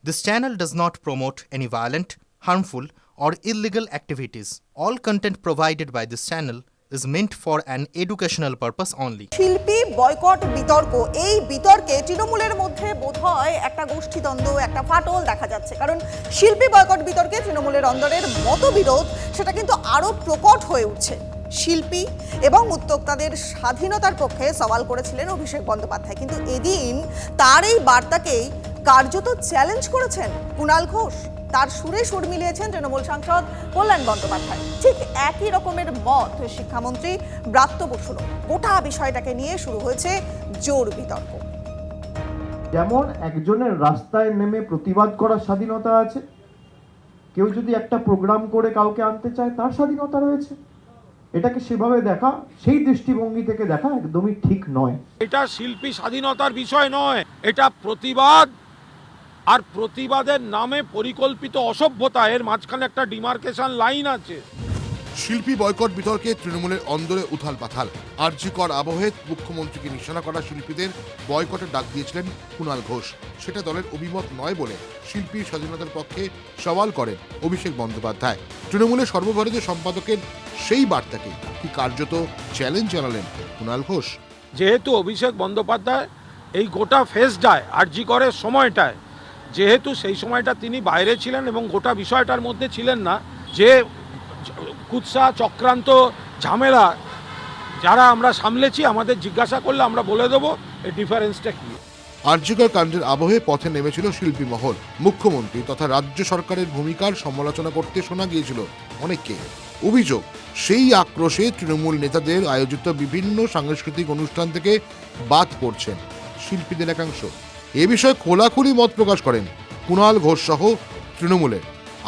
This channel does not promote any violent, harmful, or illegal activities. All content provided by this channel is meant for an educational purpose only. শিল্পী boycott বিতর্ক, এই বিতর্কে তৃণমূলের মধ্যে বোধহয় একটা গোষ্ঠীদ্বন্দ্ব, একটা ফাটল দেখা যাচ্ছে। কারণ শিল্পী বয়কট বিতর্কে তৃণমূলের অন্দরের মতবিরোধ সেটা কিন্তু আরো প্রকট হয়ে উঠছে। শিল্পী এবং উদ্যোক্তাদের স্বাধীনতার পক্ষে সওয়াল করেছিলেন অভিষেক বন্দ্যোপাধ্যায়, কিন্তু এদিন তার এই বার্তাকেই কার্যত চ্যালেঞ্জ করেছেন কুণাল ঘোষ। তার সুরে সুর মিলিয়েছেন তৃণমূল সাংসদ কল্যাণ বন্দ্যোপাধ্যায়। ঠিক একই রকমের মত শিক্ষামন্ত্রী ব্রাত্য বসুরও। গোটা বিষয়টাকে নিয়ে শুরু হয়েছে জোর বিতর্ক। যেমন একজনের রাস্তায় নেমে প্রতিবাদ করার স্বাধীনতা আছে, কেউ যদি একটা প্রোগ্রাম করে কাউকে আনতে চায় তার স্বাধীনতা রয়েছে। এটাকে সেভাবে দেখা, সেই দৃষ্টিভঙ্গি থেকে দেখা একদমই ঠিক নয়। এটা শিল্পী স্বাধীনতার বিষয় নয়, এটা প্রতিবাদ, আর প্রতিবাদের নামে পরিকল্পিত অসভ্যতা, এর মাঝখানে একটা ডিমার্কেশন লাইন আছে। শিল্পী বয়কট বিতর্কে তৃণমূলের অন্দরে উথাল পাথাল। আরজিকর আবহে মুখ্যমন্ত্রীকে নিশানা করা শিল্পীদের বয়কটের ডাক দিয়েছিলেন কুণাল ঘোষ। সেটা দলের অভিমত নয় বলে শিল্পীর স্বাধীনতার পক্ষে সওয়াল করেন অভিষেক বন্দ্যোপাধ্যায়। তৃণমূলের সর্বভারতীয় সম্পাদকের সেই বার্তাকে কি কার্যত চ্যালেঞ্জ জানালেন কুণাল ঘোষ। যেহেতু অভিষেক বন্দ্যোপাধ্যায় এই গোটা ফেসটায়, আরজিকরের সময়টায়, যেহেতু সেই সময়টা তিনি বাইরে ছিলেন এবং গোটা বিষয়টার মধ্যে ছিলেন না, যে কুৎসা চক্রান্ত ঝামেলা যারা আমরা সামলেছি, আমাদের জিজ্ঞাসা করলে আমরা বলে দেবো এই ডিফারেন্সটা কি। আরজিকর কাণ্ডের আবহে পথে নেমেছিল শিল্পী মহল। মুখ্যমন্ত্রী তথা রাজ্য সরকারের ভূমিকার সমালোচনা করতে শোনা গিয়েছিল অনেককে। অভিযোগ, সেই আক্রোশে তৃণমূল নেতাদের আয়োজিত বিভিন্ন সাংস্কৃতিক অনুষ্ঠান থেকে বাদ পড়ছেন শিল্পীদের একাংশ। এ বিষয়ে খোলাখুলি মত প্রকাশ করেন কুণাল ঘোষ সহ তৃণমূলের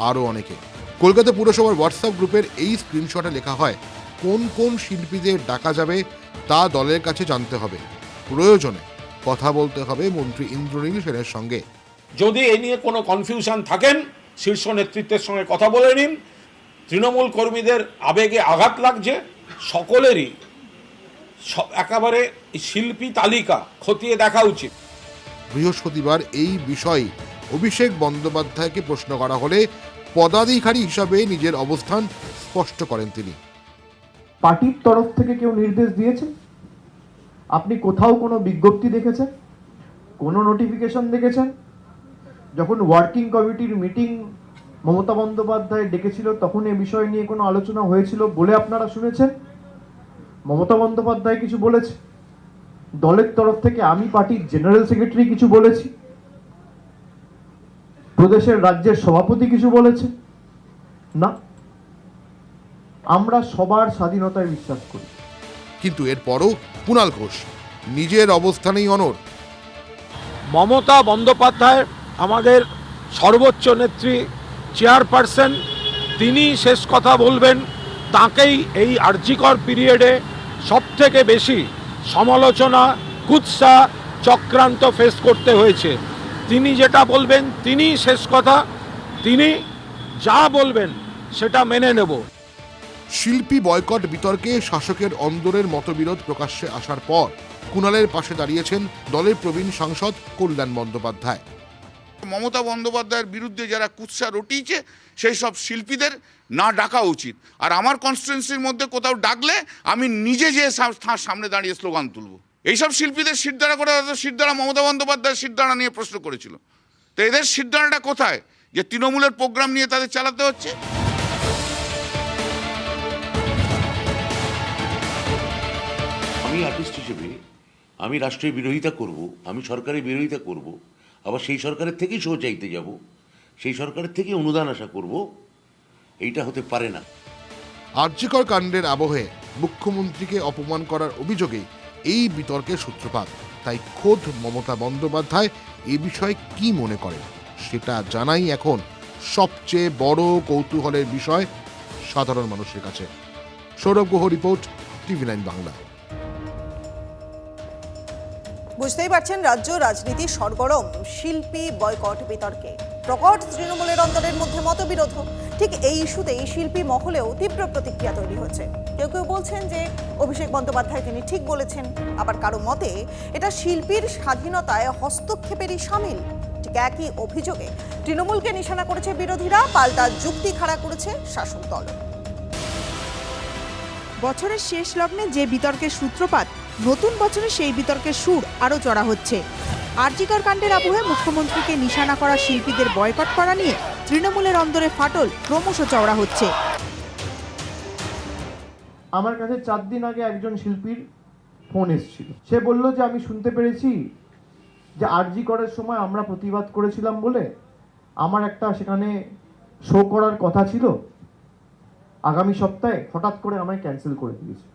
আরও অনেকে। কলকাতা পুরসভার হোয়াটসঅ্যাপ গ্রুপের এই স্ক্রিনশটে লেখা হয়, কোন কোন শিল্পীদের ডাকা যাবে তা দলের কাছে জানতে হবে, প্রয়োজনে কথা বলতে হবে মন্ত্রী ইন্দ্রনীল সেনের সঙ্গে। যদি এ নিয়ে কোনো কনফিউশন থাকেন, শীর্ষ নেতৃত্বের সঙ্গে কথা বলে নিন। তৃণমূল কর্মীদের আবেগে আঘাত লাগছে, সকলেরই একেবারে শিল্পী তালিকা খতিয়ে দেখা উচিত। বৃহস্পতিবার এই বিষয়ে অভিষেক বন্দ্যোপাধ্যায়কে প্রশ্ন করা হলে পদাধিকারী হিসাবে নিজের অবস্থান স্পষ্ট করেন তিনি। পার্টির তরফ থেকে কেউ নির্দেশ দিয়েছে? আপনি কোথাও কোনো বিজ্ঞপ্তি দেখেছেন? কোনো নোটিফিকেশন দেখেছেন? যখন ওয়ার্কিং কমিটির মিটিং মমতা বন্দ্যোপাধ্যায় ডেকেছিল তখন এ বিষয় নিয়ে কোনো আলোচনা হয়েছিল বলে আপনারা শুনেছেন? মমতা বন্দ্যোপাধ্যায় কিছু বলেছে? দলের তরফ থেকে আমি পার্টির জেনারেল সেক্রেটারি কিছু বলেছি? প্রদেশের রাজ্যের সভাপতি কিছু বলেছে? না, আমরা সবার স্বাধীনতায় বিশ্বাস করি। কিন্তু এরপরও কুণাল ঘোষ নিজের অবস্থানেই অনড়। মমতা বন্দ্যোপাধ্যায় আমাদের সর্বোচ্চ নেত্রী, চেয়ারপারসন, তিনি শেষ কথা বলবেন। তাকেই এই আরজিকর পিরিয়ডে সবথেকে বেশি সমালোচনা, কুৎসা, চক্রান্ত ফেস করতে হয়েছে। তিনি যেটা বলবেন তিনি শেষ কথা, তিনি যা বলবেন সেটা মেনে নেব। শিল্পী বয়কট বিতর্কে শাসকের অন্দরের মতবিরোধ প্রকাশ্যে আসার পর কুণালের পাশে দাঁড়িয়েছেন দলের প্রবীণ সাংসদ কল্যাণ বন্দ্যোপাধ্যায়। মমতা বন্দ্যোপাধ্যায়ের বিরুদ্ধে যারা কুৎসা রটিয়েছে সেই সব শিল্পীদের না ডাকা উচিত। আর আমার কনস্টিটুয়েন্সির মধ্যে কোথাও ডাকলে আমি নিজে যে তার সামনে দাঁড়িয়ে স্লোগান তুলব। এইসব শিল্পীদের শিরদাঁড়া করে, শিরদাঁড়া মমতা বন্দ্যোপাধ্যায়ের শিরদাঁড়া নিয়ে প্রশ্ন করেছিল। তো এদের শিরদাঁড়াটা কোথায় যে তৃণমূলের প্রোগ্রাম নিয়ে তাদের চালাতে হচ্ছে? আমি আর্টিস্ট হিসেবে আমি রাষ্ট্রের বিরোধিতা করব, আমি সরকারের বিরোধিতা করব, আবার সেই সরকারের থেকেই শো চাইতে যাব, সেই সরকারের থেকে অনুদান আশা করব, এইটা হতে পারে না। আরজিকর কাণ্ডের আবহে মুখ্যমন্ত্রীকে অপমান করার অভিযোগে এই বিতর্কের সূত্রপাত। তাই খোদ মমতা বন্দ্যোপাধ্যায় এ বিষয়ে কি মনে করেন সেটা জানাই এখন সবচেয়ে বড় কৌতূহলের বিষয় সাধারণ মানুষের কাছে। Sourav Guha report, TV9 Bangla. বুঝতেই পারছেন রাজ্য রাজনীতি সরগরম শিল্পী বয়কট বিতর্কে। প্রকট তৃণমূলের অন্তরের মধ্যে মতবিরোধ। ঠিক এই ইস্যুতেই শিল্পী মহলেও তীব্র প্রতিক্রিয়া তৈরি হচ্ছে। কেউ কেউ বলছেন যে অভিষেক বন্দ্যোপাধ্যায় তিনি ঠিক বলেছেন, আবার কারো মতে এটা শিল্পীর স্বাধীনতায় হস্তক্ষেপেরই শামিল। ঠিক একই অভিযোগে তৃণমূলকে নিশানা করেছে বিরোধীরা, পাল্টা যুক্তি খাড়া করেছে শাসক দল। বছরের শেষ লগ্নে যে বিতর্কের সূত্রপাত, নতুন বছরে সেই বিতর্কের সুর আরও চড়া হচ্ছে। আরজিকর কাণ্ডের আবহে মুখ্যমন্ত্রীকে নিশানা করা শিল্পীদের বয়কট করা নিয়ে তৃণমূলের অন্দরে ফাটল ক্রমশ চওড়া হচ্ছে। আমার কাছে 4 দিন আগে একজন শিল্পীর ফোন এসেছিল। সে বলল যে আমি শুনতে পেরেছি যে আরজি করার সময় আমরা প্রতিবাদ করেছিলাম বলে আমার একটা সেখানে শো করার কথা ছিল, আগামী সপ্তাহে হঠাৎ করে আমায় ক্যান্সেল করে দিয়েছে।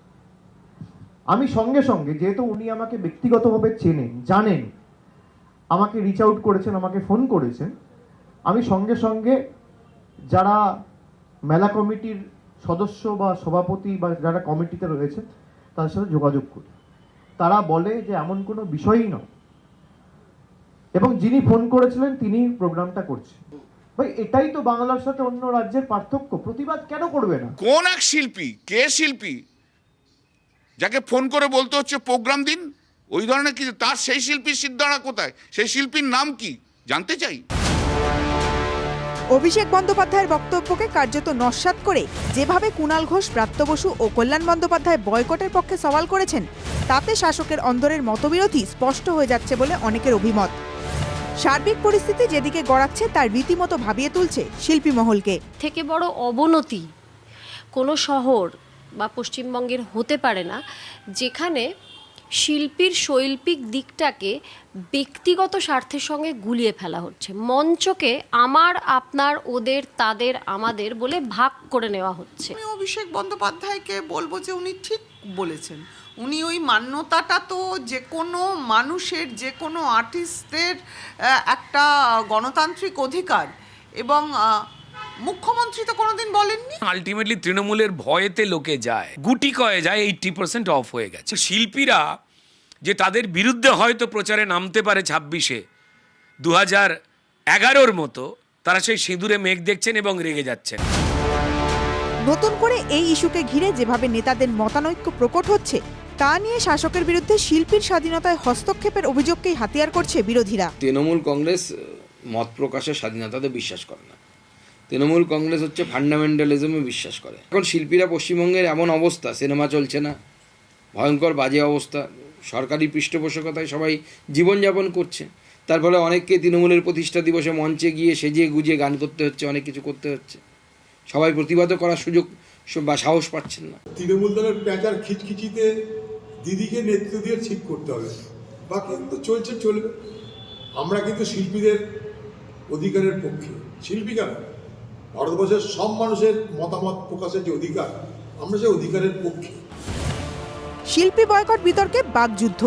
আমি সঙ্গে সঙ্গে, যেহেতু উনি আমাকে ব্যক্তিগতভাবে চেনেন, জানেন, আমাকে রিচ আউট করেছেন, আমাকে ফোন করেছেন, আমি সঙ্গে সঙ্গে যারা মেলা কমিটির সদস্য বা সভাপতি বা যারা কমিটিতে রয়েছে তাদের সাথে যোগাযোগ করি। তারা বলে যে এমন কোনো বিষয়ই নয়, এবং যিনি ফোন করেছিলেন তিনি প্রোগ্রামটা করছেন। ভাই, এটাই তো বাংলার সাথে অন্য রাজ্যের পার্থক্য। প্রতিবাদ কেন করবে না? কোন এক শিল্পী, কে শিল্পী যাকে ফোন করে বলতে হচ্ছে প্রোগ্রাম দিন, ওই ধরনের কিছু, তার সেই শিল্পীর সিদ্ধারা কোথায়, সেই শিল্পীর নাম কি জানতে চাই। অভিষেক বন্দ্যোপাধ্যায়ের বক্তব্যকে কার্যত নস্যাৎ করে যেভাবে কুণাল ঘোষ, ব্রাত্য বসু ও কল্যাণ বন্দ্যোপাধ্যায় বয়কটের পক্ষে সওয়াল করেছেন, তাতে শাসকের অন্দরের মতবিরোধী স্পষ্ট হয়ে যাচ্ছে বলে অনেকের অভিমত। সার্বিক পরিস্থিতি যেদিকে গড়াচ্ছে তার রীতিমতো ভাবিয়ে তুলছে শিল্পী মহলকে। থেকে বড় অবনতি কোনো শহর বা পশ্চিমবঙ্গের হতে পারে না, যেখানে শিল্পীর শৈল্পিক দিকটাকে ব্যক্তিগত স্বার্থের সঙ্গে গুলিয়ে ফেলা হচ্ছে। মঞ্চকে আমার, আপনার, ওদের, তাদের, আমাদের বলে ভাগ করে নেওয়া হচ্ছে। আমি অভিষেক বন্দ্যোপাধ্যায়কে বলবো যে উনি ঠিক বলেছেন। উনি ওই মান্যতাটা তো যে কোনো মানুষের, যে কোনো আর্টিস্টের একটা গণতান্ত্রিক অধিকার, এবং মুখ্যমন্ত্রী তো কোনোদিন বলেননি। আলটিমেটলি তৃণমূলের ভয়েতে লোকে যায়, গুটি কয়ে যায়, 80% অফ হয়ে গেছে। শিল্পীরা যে তাদের বিরুদ্ধে হয়তো প্রচারে নামতে পারে 26-এ 2011-র মতো, তারা সেই সিঁদুরে মেঘ দেখছেন এবং রেগে যাচ্ছেন। নতুন করে এই ইস্যুকে ঘিরে যেভাবে নেতাদের মতানৈক্য প্রকট হচ্ছে, তা নিয়ে শাসকের বিরুদ্ধে শিল্পীর স্বাধীনতায় হস্তক্ষেপের অভিযোগকেই হাতিয়ার করছে বিরোধীরা। তৃণমূল কংগ্রেস মত প্রকাশের স্বাধীনতাতে বিশ্বাস করে না। তৃণমূল কংগ্রেস হচ্ছে ফান্ডামেন্টালিজমে বিশ্বাস করে। এখন শিল্পীরা পশ্চিমবঙ্গের এমন অবস্থা, সিনেমা চলছে না, ভয়ঙ্কর বাজে অবস্থা, সরকারি পৃষ্ঠপোষকতায় সবাই জীবনযাপন করছে। তার ফলে অনেককে তৃণমূলের প্রতিষ্ঠা দিবসে মঞ্চে গিয়ে সেজে গুজিয়ে গান করতে হচ্ছে, অনেক কিছু করতে হচ্ছে। সবাই প্রতিবাদও করার সুযোগ বা সাহস পাচ্ছেন না। তৃণমূল দলের প্যাঁচার খিচখিচিতে দিদিকে নেতৃত্ব দিয়ে ঠিক করতে হবে, বাকি কিন্তু চলছে, চলবে। আমরা কিন্তু শিল্পীদের অধিকারের পক্ষে। শিল্পী কেন, ভারতবর্ষের সব মানুষের মতামত প্রকাশের যে অধিকার, আমরা সেই অধিকারের পক্ষে। শিল্পী বয়কট বিতর্কে বাকযুদ্ধ,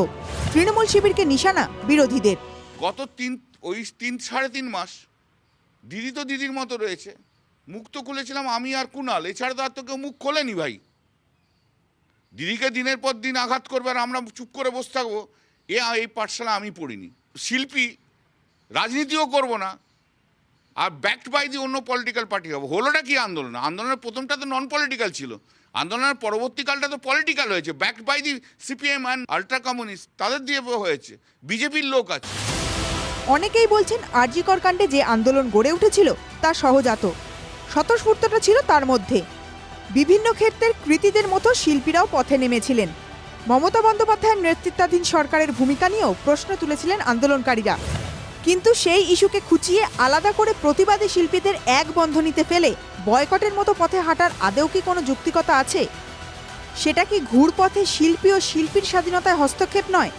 তৃণমূল শিবিরকে নিশানা বিরোধীদের। গত 3-3.5 মাস দিদি তো দিদির মতো রয়েছে, মুখ তো খুলেছিলাম আমি আর কুণাল, এছাড়া তো আর তো কেউ মুখ খোলেনি ভাই। দিদিকে দিনের পর দিন আঘাত করবে আর আমরা চুপ করে বসে থাকবো, এই পাঠশালা আমি পড়িনি। শিল্পী রাজনীতিও করব না, আর ব্যাকড বাই দি অন্য পলিটিক্যাল পার্টি হবো। হলোটা কি আন্দোলন? আন্দোলনের প্রথমটা তো নন পলিটিক্যাল ছিল, আন্দোলনের পরবর্তীকালটা তো পলিটিক্যাল হয়েছে। Backed by the CPM and ultra communist, তাদের দিয়ে হয়েছে, বিজেপির লোক আছে। অনেকেই বলছেন আরজিকর কাণ্ডে যে আন্দোলন গড়ে উঠেছিল তা সহজাত, স্বতঃস্ফূর্ততা ছিল তার মধ্যে। বিভিন্ন ক্ষেত্রের কৃতীদের মতো শিল্পীরাও পথে নেমেছিলেন। মমতা বন্দ্যোপাধ্যায়ের নেতৃত্বাধীন সরকারের ভূমিকা নিয়েও প্রশ্ন তুলেছিলেন আন্দোলনকারীরা। কিন্তু সেই ইস্যুকে খুঁচিয়ে আলাদা করে প্রতিবাদী শিল্পীদের এক বন্ধনীতে ফেলে বয়কটের মতো পথে হাঁটার আদৌ কি কোনো যৌক্তিকতা আছে? সেটা কি ঘুরপথে শিল্পী ও শিল্পীর স্বাধীনতায় হস্তক্ষেপ নয়?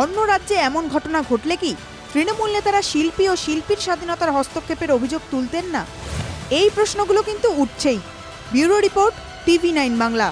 অন্য রাজ্যে এমন ঘটনা ঘটলে কি তৃণমূল নেতারা শিল্পী ও শিল্পীর স্বাধীনতার হস্তক্ষেপের অভিযোগ তুলতেন না? এই প্রশ্নগুলো কিন্তু উঠছেই। Bureau report, TV9 Bangla.